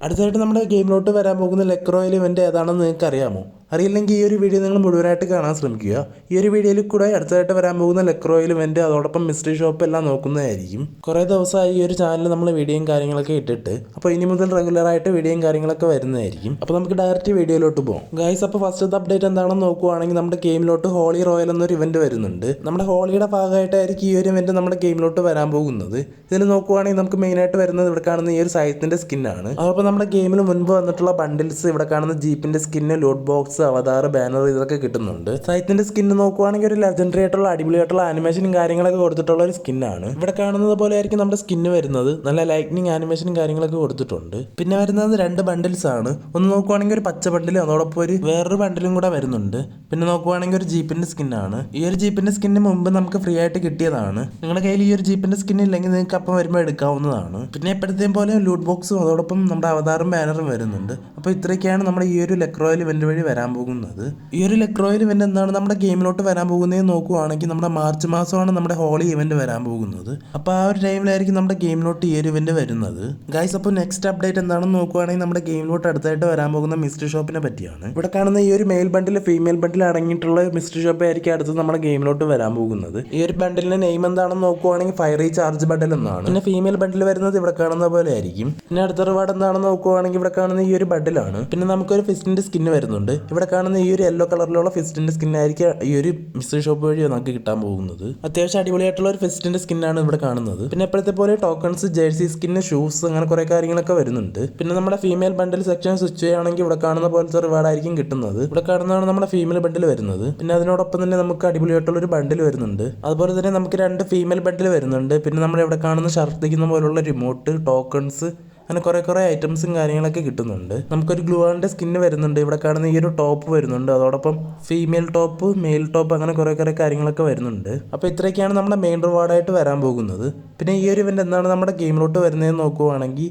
അടുത്തതായിട്ട് നമ്മുടെ ഗെയിമിലോട്ട് വരാൻ പോകുന്ന ലെക്ക് റോയൽ ഇവന്റ് ഏതാണെന്ന് നിങ്ങൾക്ക് അറിയാമോ? അറിയില്ലെങ്കിൽ ഈ ഒരു വീഡിയോ നിങ്ങൾ മുഴുവനായിട്ട് കാണാൻ ശ്രമിക്കുക. ഈ ഒരു വീഡിയോയിൽ കൂടെ അടുത്തതായിട്ട് വരാൻ പോകുന്ന ലെക്ക് റോയൽ ഇവന്റ് അതോടൊപ്പം മിസ്റ്ററി ഷോപ്പ് എല്ലാം നോക്കുന്നതായിരിക്കും. കുറേ ദിവസമായി ഈ ഒരു ചാനൽ നമ്മൾ വീഡിയോയും കാര്യങ്ങളൊക്കെ ഇട്ടിട്ട്, അപ്പോൾ ഇനി മുതൽ റെഗുലറായിട്ട് വീഡിയോയും കാര്യങ്ങളൊക്കെ വരുന്നതായിരിക്കും. അപ്പോൾ നമുക്ക് ഡയറക്റ്റ് വീഡിയോയിലോട്ട് പോകാം ഗൈസ്. അപ്പോൾ ഫസ്റ്റത്തെ അപ്ഡേറ്റ് എന്താണെന്ന് നോക്കുവാണെങ്കിൽ നമ്മുടെ ഗെയിമിലോട്ട് ഹോളി റോയൽ എന്നൊരു ഇവന്റ് വരുന്നുണ്ട്. നമ്മുടെ ഹോളിയുടെ ഭാഗമായിട്ടായിരിക്കും ഈ ഒരു ഇവന്റ് നമ്മുടെ ഗെയിമിലോട്ട് വരാൻ പോകുന്നത്. ഇതിൽ നോക്കുവാണെങ്കിൽ നമുക്ക് മെയിനായിട്ട് വരുന്നത് ഇവിടെ കാണുന്ന ഈ ഒരു സൈത്തിന്റെ സ്കിന്നാണ്. അതോടൊപ്പം നമ്മുടെ ഗെയിമിൽ മുൻപ് വന്നിട്ടുള്ള ബണ്ടിൽസ്, ഇവിടെ കാണുന്ന ജീപ്പിന്റെ സ്കിന്ന്, ലോഡ് ബോക്സ്, അവതാർ, ബാനർ ഇതൊക്കെ കിട്ടുന്നുണ്ട്. സൈത്തിന്റെ സ്കിന്ന് നോക്കുവാണെങ്കിൽ ഒരു ലെജൻഡറി ആയിട്ടുള്ള അടിപൊളിയായിട്ടുള്ള ആനിമേഷനും കാര്യങ്ങളൊക്കെ കൊടുത്തിട്ടുള്ള ഒരു സ്കിന്നാണ്. ഇവിടെ കാണുന്നത് പോലെ ആയിരിക്കും നമ്മുടെ സ്കിന്ന് വരുന്നത്. നല്ല ലൈറ്റ്നിങ് ആനിമേഷനും കാര്യങ്ങളൊക്കെ കൊടുത്തിട്ടുണ്ട്. പിന്നെ വരുന്നത് 2 ബണ്ടിൽസ് ആണ്. ഒന്ന് നോക്കുവാണെങ്കിൽ ഒരു പച്ച ബണ്ടിലും അതോടൊപ്പം ഒരു വേറൊരു ബണ്ടിലും കൂടെ വരുന്നുണ്ട്. പിന്നെ നോക്കുവാണെങ്കിൽ ഒരു ജീപ്പിന്റെ സ്കിന്നാണ്. ഈ ഒരു ജീപ്പിന്റെ സ്കിന്ന് മുമ്പ് നമുക്ക് ഫ്രീ ആയിട്ട് കിട്ടിയതാണ്. നിങ്ങളുടെ കയ്യിൽ ഈ ഒരു ജീപ്പിന്റെ സ്കിൻ ഇല്ലെങ്കിൽ നിങ്ങൾക്ക് അപ്പം വരുമ്പോൾ എടുക്കാവുന്നതാണ്. പിന്നെ എപ്പോഴത്തെയും പോലെ ലൂട്ട് ബോക്സും അതോടൊപ്പം നമ്മുടെ അവതാറും ബാനറും വരുന്നുണ്ട്. അപ്പോൾ ഇത്രയൊക്കെയാണ് നമ്മുടെ ഈ ഒരു ലെക്ക് റോയൽ ഇവന്റ് വഴി വരാൻ പോകുന്നത്. ഈ ഒരു ലെക്ക് റോയൽ ഇവന്റ് എന്താണ് നമ്മുടെ ഗെയിമിലോട്ട് വരാൻ പോകുന്നതെന്ന് നോക്കുവാണെങ്കിൽ നമ്മുടെ മാർച്ച് മാസമാണ് നമ്മുടെ ഹോളി ഇവന്റ് വരാൻ പോകുന്നത്. അപ്പോൾ ആ ഒരു ടൈമിലായിരിക്കും നമ്മുടെ ഗെയിമിലോട്ട് ഈ ഒരു ഇവന്റ് വരുന്നത് ഗൈസ്. അപ്പോൾ നെക്സ്റ്റ് അപ്ഡേറ്റ് എന്താണെന്ന് നോക്കുവാണെങ്കിൽ നമ്മുടെ ഗെയിമിലോട്ട് അടുത്തായിട്ട് വരാൻ പോകുന്ന മിസ്റ്ററി ഷോപ്പിനെ പറ്റിയാണ്. ഇവിടെ കാണുന്ന ഈ ഒരു മെയിൽ ബണ്ടിൽ, ഫീമെയിൽ ബണ്ടിൽ അടങ്ങിയിട്ടുള്ള മിസ്റ്ററി ഷോപ്പ് ആയിരിക്കും അടുത്ത് നമ്മുടെ ഗെയിമിലോട്ട് വരാൻ പോകുന്നത്. ഈ ഒരു ബണ്ടിലിന്റെ നെയിം എന്താണെന്ന് നോക്കുവാണെങ്കിൽ ഫയർ റീചാർജ് ബണ്ടിൽ എന്നാണ്. പിന്നെ ഫീമെയിൽ ബണ്ടിൽ വരുന്നത് ഇവിടെ കാണുന്ന പോലെ ആയിരിക്കും. പിന്നെ അടുത്ത റിവാർഡ് എന്താണെന്ന് നോക്കുവാണെങ്കിൽ ഇവിടെ കാണുന്ന ഈ ഒരു ബണ്ടിലാണ്. പിന്നെ നമുക്കൊരു ഫിസ്റ്റിന്റെ സ്കിന്ന് വരുന്നുണ്ട്. ഇവിടെ കാണുന്ന ഈ ഒരു യെല്ലോ കളറിലുള്ള ഫിസ്റ്റിന്റെ സ്കിന്നായിരിക്കും ഈ ഒരു മിസ്റ്ററി ഷോപ്പ് വഴി നമുക്ക് കിട്ടാൻ പോകുന്നത്. അത്യാവശ്യം അടിപൊളിയായിട്ടുള്ള ഒരു ഫിസ്റ്റിന്റെ സ്കിന്നാണ് ഇവിടെ കാണുന്നത്. പിന്നെ എപ്പോഴത്തെ പോലെ ടോക്കൺസ്, ജേഴ്സി സ്കിന്ന്, ഷൂസ്, അങ്ങനെ കുറെ കാര്യങ്ങളൊക്കെ വരുന്നുണ്ട്. പിന്നെ നമ്മുടെ ഫീമെയിൽ ബണ്ടിൽ സെക്ഷൻ സ്വിച്ച് ചെയ്യുകയാണെങ്കിൽ ഇവിടെ കാണുന്ന പോലത്തെ റിവാർഡ് ആയിരിക്കും കിട്ടുന്നത്. ഇവിടെ കാണുന്നതാണ് നമ്മുടെ ഫീമെയിൽ ബണ്ടിൽ വരുന്നത്. പിന്നെ അതിനോടൊപ്പം തന്നെ നമുക്ക് അടിപൊളിയായിട്ടുള്ള ഒരു ബണ്ടിൽ വരുന്നുണ്ട്. അതുപോലെ തന്നെ നമുക്ക് 2 ഫീമെയിൽ ബണ്ടിൽ വരുന്നുണ്ട്. പിന്നെ നമ്മൾ ഇവിടെ കാണുന്ന ഛർദ്ദിക്കുന്ന പോലുള്ള റിമോട്ട്, ടോക്കൺസ്, അങ്ങനെ കുറേ ഐറ്റംസും കാര്യങ്ങളൊക്കെ കിട്ടുന്നുണ്ട്. നമുക്കൊരു ഗ്ലൂവാളിൻ്റെ സ്കിന്ന് വരുന്നുണ്ട്. ഇവിടെ കാണുന്ന ഈ ഒരു ടോപ്പ് വരുന്നുണ്ട്. അതോടൊപ്പം ഫീമെയിൽ ടോപ്പ്, മെയിൽ ടോപ്പ്, അങ്ങനെ കുറേ കാര്യങ്ങളൊക്കെ വരുന്നുണ്ട്. അപ്പോൾ ഇത്രയൊക്കെയാണ് നമ്മുടെ മെയിൻ റിവാർഡായിട്ട് വരാൻ പോകുന്നത്. പിന്നെ ഈ ഒരു ഇവന്റ് എന്താണ് നമ്മുടെ ഗെയിമിലോട്ട് വരുന്നതെന്ന് നോക്കുവാണെങ്കിൽ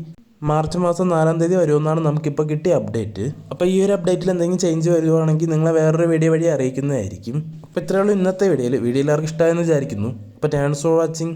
മാർച്ച് മാസം 4-ാം തീയതി വരുമെന്നാണ് നമുക്കിപ്പോൾ കിട്ടിയ അപ്ഡേറ്റ്. അപ്പോൾ ഈ ഒരു അപ്ഡേറ്റിൽ എന്തെങ്കിലും ചേഞ്ച് വരുവാണെങ്കിൽ നിങ്ങളെ വേറൊരു വീഡിയോ വഴി അറിയിക്കുന്നതായിരിക്കും. അപ്പോൾ ഇത്രയേ ഉള്ളൂ ഇന്നത്തെ വീഡിയോയിൽ. വീഡിയോ എല്ലാവർക്കും ഇഷ്ടമായെന്ന് വിചാരിക്കുന്നു. അപ്പോൾ താങ്ക്സ് ഫോർ വാച്ചിങ്.